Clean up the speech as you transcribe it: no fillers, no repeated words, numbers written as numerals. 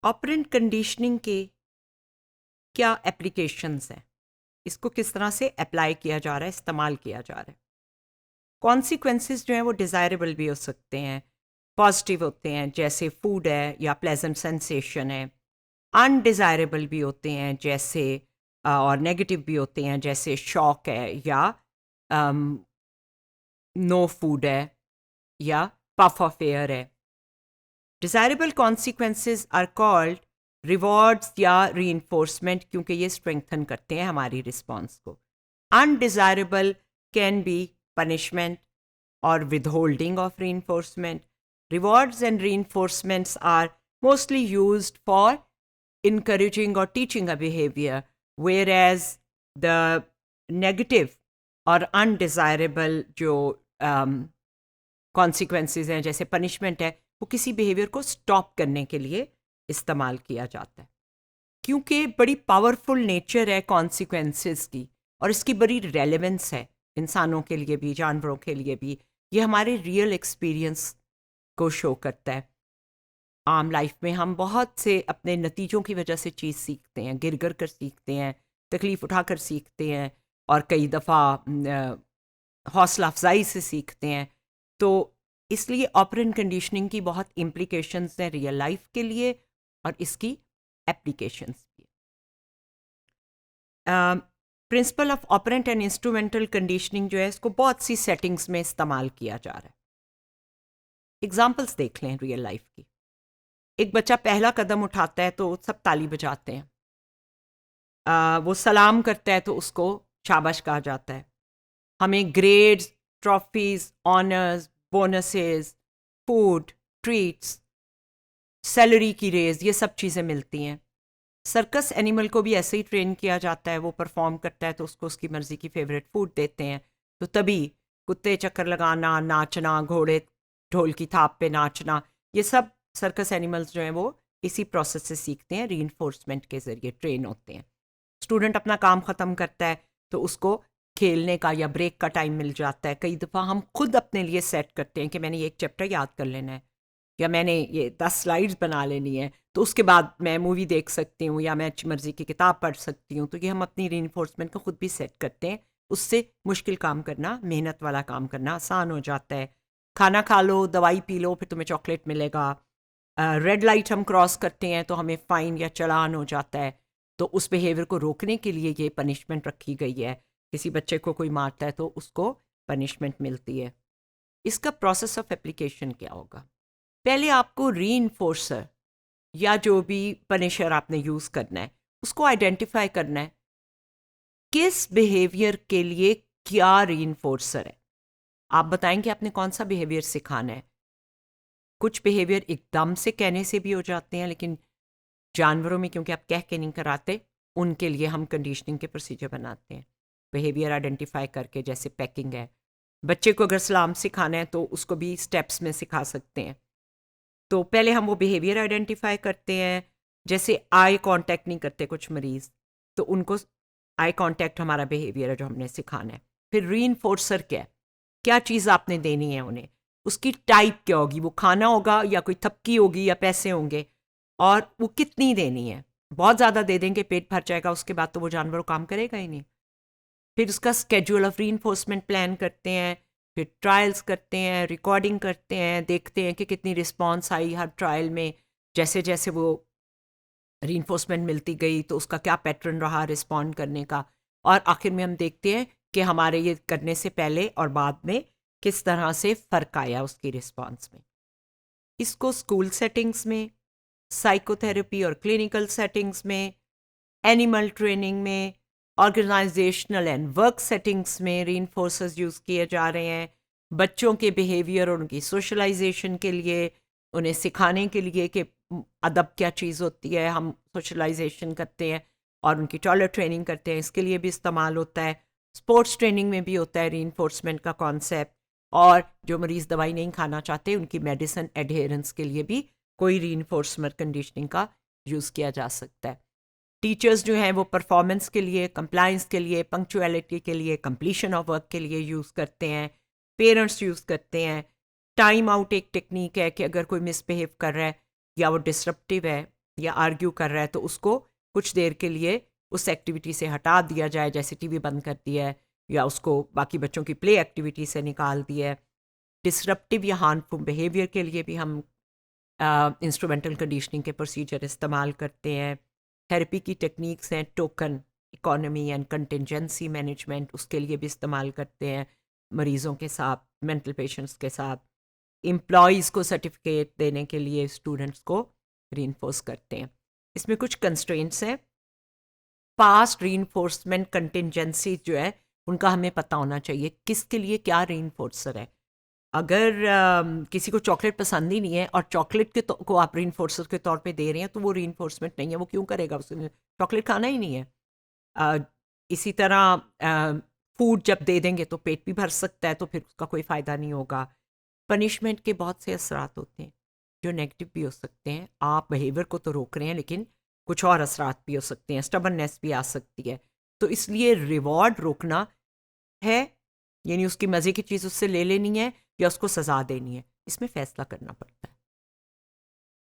Operant conditioning के क्या applications हैं, इसको किस तरह से अप्लाई किया जा रहा है, इस्तेमाल किया जा रहा है। कॉन्सिक्वेंसेस जो हैं वो डिज़ायरेबल भी हो सकते हैं, पॉजिटिव होते हैं जैसे फूड है या प्लेजेंट सेंसेशन है, अनडिज़ायरेबल भी होते हैं जैसे और नेगेटिव भी होते हैं जैसे शॉक है या नो फूड है या पफ ऑफ एयर है। Desirable consequences are called rewards या रीइंफोर्समेंट, क्योंकि ये स्ट्रेंथन करते हैं हमारी रिस्पॉन्स को। Undesirable can be punishment or withholding of reinforcement. Rewards and reinforcements are mostly used for encouraging or teaching a behavior, whereas the negative or undesirable जो consequences हैं जैसे punishment है, वो किसी behavior को stop करने के लिए इस्तेमाल किया जाता है। क्योंकि बड़ी पावरफुल नेचर है कॉन्सिक्वेंसेस की और इसकी बड़ी रेलेवेंस है इंसानों के लिए भी, जानवरों के लिए भी। ये हमारे रियल एक्सपीरियंस को शो करता है। आम लाइफ में हम बहुत से अपने नतीजों की वजह से चीज़ सीखते हैं, गिर गिर कर सीखते हैं, तकलीफ़ उठाकर सीखते हैं और कई दफ़ा हौसला अफजाई से सीखते हैं। तो इसलिए ऑपरेंट कंडीशनिंग की बहुत इम्प्लीकेशंस हैं रियल लाइफ के लिए और इसकी एप्लीकेशंस भी। Principle of operant and instrumental conditioning जो है इसको बहुत सी सेटिंग्स में इस्तेमाल किया जा रहा है। एग्जाम्पल्स देख लें रियल लाइफ की। एक बच्चा पहला कदम उठाता है तो सब ताली बजाते हैं। वो सलाम करता है तो उसको शाबाश कहा जाता है। हमें grades, trophies, honours, bonuses, food, treats, salary की रेज, ये सब चीज़ें मिलती हैं। सर्कस एनिमल को भी ऐसे ही ट्रेन किया जाता है। वो परफॉर्म करता है तो उसको उसकी मर्ज़ी की फेवरेट फूड देते हैं। तो तभी कुत्ते चक्कर लगाना, नाचना, घोड़े ढोल की थाप पे नाचना, ये सब सर्कस एनिमल्स जो हैं वो इसी प्रोसेस से सीखते हैं, रीइंफोर्समेंट के ज़रिए ट्रेन होते हैं। स्टूडेंट अपना काम ख़त्म करता है तो उसको खेलने का या ब्रेक का टाइम मिल जाता है। कई दफ़ा हम खुद अपने लिए सेट करते हैं कि मैंने ये एक चैप्टर याद कर लेना है या मैंने ये 10 स्लाइड्स बना लेनी है, तो उसके बाद मैं मूवी देख सकती हूँ या मैं मर्ज़ी की किताब पढ़ सकती हूँ। तो ये हम अपनी रीइंफोर्समेंट को खुद भी सेट करते हैं। उससे मुश्किल काम करना, मेहनत वाला काम करना आसान हो जाता है। खाना खा लो, दवाई पी लो, फिर तुम्हें चॉकलेट मिलेगा। रेड लाइट हम क्रॉस करते हैं तो हमें फ़ाइन या चालान हो जाता है। तो उस बिहेवियर को रोकने के लिए ये पनिशमेंट रखी गई है। किसी बच्चे को कोई मारता है तो उसको पनिशमेंट मिलती है। इसका प्रोसेस ऑफ एप्लीकेशन क्या होगा? पहले आपको रीइंफोर्सर या जो भी पनिशर आपने यूज़ करना है उसको आइडेंटिफाई करना है। किस बिहेवियर के लिए क्या रीइंफोर्सर है? आप बताएंगे आपने कौन सा बिहेवियर सिखाना है। कुछ बिहेवियर एकदम से कहने से भी हो जाते हैं, लेकिन जानवरों में क्योंकि आप कह के नहीं कराते, उनके लिए हम कंडीशनिंग के प्रोसीजर बनाते हैं बिहेवियर आइडेंटिफाई करके। जैसे पैकिंग है, बच्चे को अगर सलाम सिखाना है तो उसको भी स्टेप्स में सिखा सकते हैं। तो पहले हम वो बिहेवियर आइडेंटिफाई करते हैं। जैसे आई कांटेक्ट नहीं करते कुछ मरीज़, तो उनको आई कांटेक्ट हमारा बिहेवियर है जो हमने सिखाना है। फिर रीइंफोर्सर क्या है, क्या चीज़ आपने देनी है उन्हें, उसकी टाइप क्या होगी, वो खाना होगा या कोई थपकी होगी या पैसे होंगे, और वो कितनी देनी है। बहुत ज़्यादा दे देंगे पेट भर जाएगा, उसके बाद तो वो जानवर काम करेगा ही नहीं। फिर उसका स्केड्यूल ऑफ रीइंफोर्समेंट प्लान करते हैं, फिर ट्रायल्स करते हैं, रिकॉर्डिंग करते हैं, देखते हैं कि कितनी रिस्पॉन्स आई हर ट्रायल में। जैसे जैसे वो रीइंफोर्समेंट मिलती गई तो उसका क्या पैटर्न रहा रिस्पॉन्ड करने का, और आखिर में हम देखते हैं कि हमारे ये करने से पहले और बाद में किस तरह से फ़र्क आया उसकी रिस्पॉन्स में। इसको स्कूल सेटिंग्स में, साइकोथेरेपी और क्लिनिकल सेटिंग्स में, एनिमल ट्रेनिंग में, ऑर्गेनाइजेशनल एंड वर्क सेटिंग्स में रीइंफोर्सर्स यूज़ किए जा रहे हैं। बच्चों के बिहेवियर और उनकी सोशलाइजेशन के लिए, उन्हें सिखाने के लिए कि अदब क्या चीज़ होती है, हम सोशलाइजेशन करते हैं और उनकी टॉयलेट ट्रेनिंग करते हैं, इसके लिए भी इस्तेमाल होता है। स्पोर्ट्स ट्रेनिंग में भी होता है रीइंफोर्समेंट का कॉन्सेप्ट। और जो मरीज़ दवाई नहीं खाना चाहते उनकी मेडिसिन एडहेरेंस के लिए भी कोई रीइंफोर्समेंट कंडीशनिंग का यूज़ किया जा सकता है। टीचर्स जो हैं वो परफॉर्मेंस के लिए, कंप्लाइंस के लिए, पंक्चुअलिटी के लिए, कंप्लीशन ऑफ वर्क के लिए यूज़ करते हैं। पेरेंट्स यूज़ करते हैं। टाइम आउट एक टेक्निक है कि अगर कोई मिसबिहेव कर रहा है या वो डिसरप्टिव है या आर्ग्यू कर रहा है तो उसको कुछ देर के लिए उस एक्टिविटी से हटा दिया जाए, जैसे टीवी बंद कर दिया है या उसको बाकी बच्चों की प्ले एक्टिविटी से निकाल दिया है। डिसरप्टिव या हार्मफुल बिहेवियर के लिए भी हम इंस्ट्रूमेंटल कंडीशनिंग के प्रोसीजर इस्तेमाल करते हैं। थेरेपी की टेक्निक्स हैं, token economy and contingency management, उसके लिए भी इस्तेमाल करते हैं मरीज़ों के साथ, मेंटल पेशेंट्स के साथ। एम्प्लॉयज़ को सर्टिफिकेट देने के लिए स्टूडेंट्स को रीइंफोर्स करते हैं। इसमें कुछ कंस्ट्रेंट्स हैं। पास्ट रीइंफोर्समेंट कंटिजेंसी जो है उनका हमें पता होना चाहिए किसके लिए क्या रीइंफोर्सर है। अगर किसी को चॉकलेट पसंद ही नहीं है और चॉकलेट को आप रीइंफोर्सर के तौर पे दे रहे हैं तो वो रीइंफोर्समेंट नहीं है, वो क्यों करेगा, उसने चॉकलेट खाना ही नहीं है। अ, इसी तरह फूड जब दे देंगे तो पेट भी भर सकता है, तो फिर उसका कोई फ़ायदा नहीं होगा। पनिशमेंट के बहुत से असरात होते हैं जो नेगेटिव भी हो सकते हैं। आप बिहेवियर को तो रोक रहे हैं लेकिन कुछ और असरात भी हो सकते हैं, स्टबर्ननेस भी आ सकती है। तो इसलिए रिवॉर्ड रोकना है, यानी उसकी मज़े की चीज़ उससे ले लेनी है या उसको सज़ा देनी है, इसमें फ़ैसला करना पड़ता है।